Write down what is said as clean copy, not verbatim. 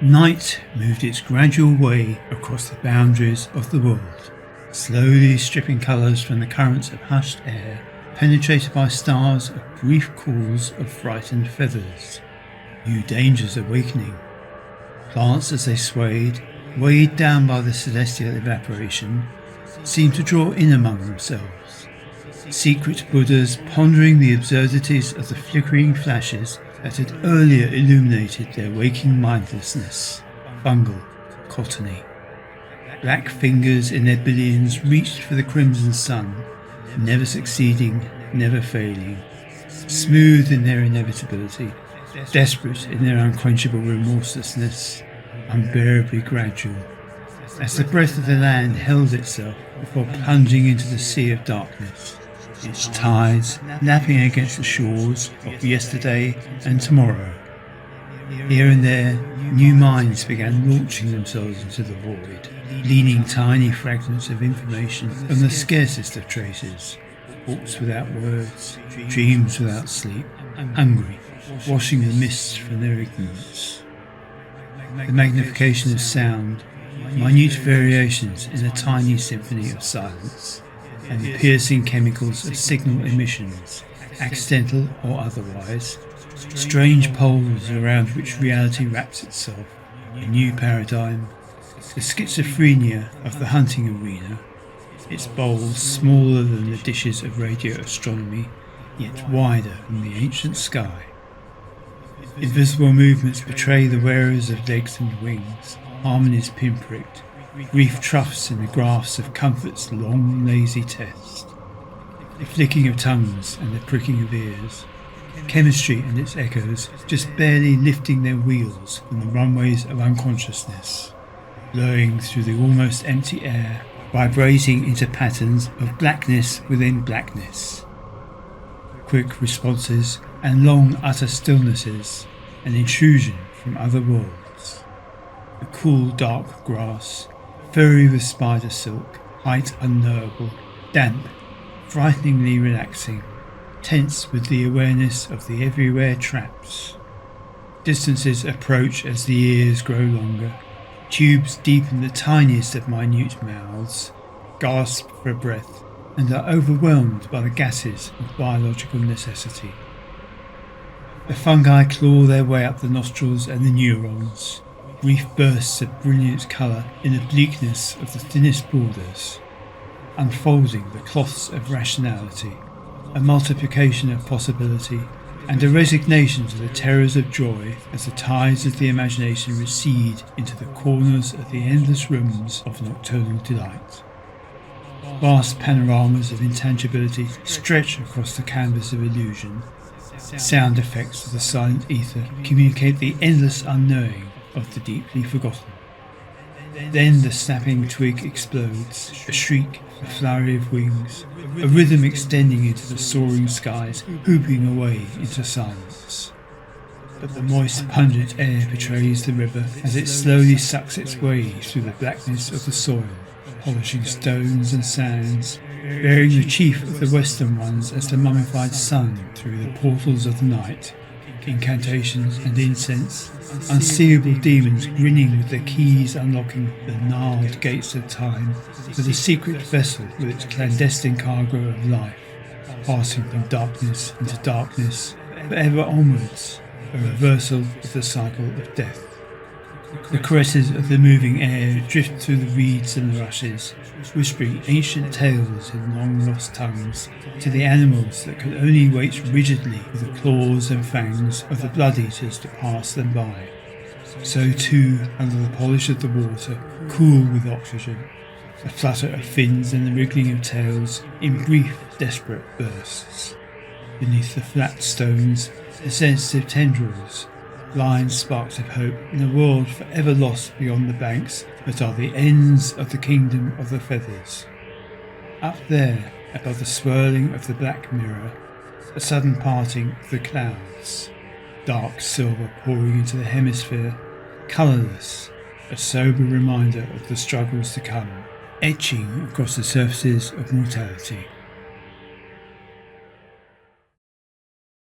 Night moved its gradual way across the boundaries of the world, slowly stripping colours from the currents of hushed air, penetrated by stars of brief calls of frightened feathers. New dangers awakening. Plants as they swayed, weighed down by the celestial evaporation, seemed to draw in among themselves. Secret Buddhas pondering the absurdities of the flickering flashes that had earlier illuminated their waking mindlessness. Fungal, cottony. Black fingers in their billions reached for the crimson sun, never succeeding, never failing. Smooth in their inevitability, desperate in their unquenchable remorselessness, unbearably gradual. As the breath of the land held itself before plunging into the sea of darkness, its tides lapping against the shores of yesterday and tomorrow. Here and there, new minds began launching themselves into the void, leaning tiny fragments of information from the scarcest of traces, thoughts without words, dreams without sleep, hungry, washing the mists from their ignorance. The magnification of sound, minute variations in a tiny symphony of silence, and the piercing chemicals of signal emissions, accidental or otherwise, strange poles around which reality wraps itself, a new paradigm, the schizophrenia of the hunting arena, its bowls smaller than the dishes of radio astronomy, yet wider than the ancient sky. Invisible movements betray the wearers of legs and wings, harmonies pinpricked, brief troughs in the graphs of comfort's long lazy test. The flicking of tongues and the pricking of ears, chemistry and its echoes just barely lifting their wheels from the runways of unconsciousness, blowing through the almost empty air, vibrating into patterns of blackness within blackness. Quick responses and long utter stillnesses, an intrusion from other worlds. The cool dark grass, furry with spider silk, height unknowable, damp, frighteningly relaxing, tense with the awareness of the everywhere traps. Distances approach as the ears grow longer, tubes deepen the tiniest of minute mouths, gasp for breath, and are overwhelmed by the gases of biological necessity. The fungi claw their way up the nostrils and the neurons, brief bursts of brilliant colour in the bleakness of the thinnest borders, unfolding the cloths of rationality, a multiplication of possibility, and a resignation to the terrors of joy as the tides of the imagination recede into the corners of the endless rooms of nocturnal delight. Vast panoramas of intangibility stretch across the canvas of illusion. Sound effects of the silent ether communicate the endless unknowing of the deeply forgotten. Then the snapping twig explodes, a shriek, a flurry of wings, a rhythm extending into the soaring skies, whooping away into silence. But the moist, pungent air betrays the river as it slowly sucks its way through the blackness of the soil, polishing stones and sands, bearing the chief of the western ones as the mummified sun through the portals of the night. Incantations and incense, unseeable demons grinning with their keys unlocking the gnarled gates of time for the secret vessel with its clandestine cargo of life, passing from darkness into darkness, forever onwards, a reversal of the cycle of death. The caresses of the moving air drift through the reeds and the rushes, whispering ancient tales in long-lost tongues to the animals that could only wait rigidly for the claws and fangs of the blood-eaters to pass them by. So too, under the polish of the water, cool with oxygen, a flutter of fins and the wriggling of tails in brief, desperate bursts. Beneath the flat stones, the sensitive tendrils, blind sparks of hope in a world forever lost beyond the banks that are the ends of the kingdom of the feathers. Up there, above the swirling of the black mirror, a sudden parting of the clouds, dark silver pouring into the hemisphere, colourless, a sober reminder of the struggles to come, etching across the surfaces of mortality.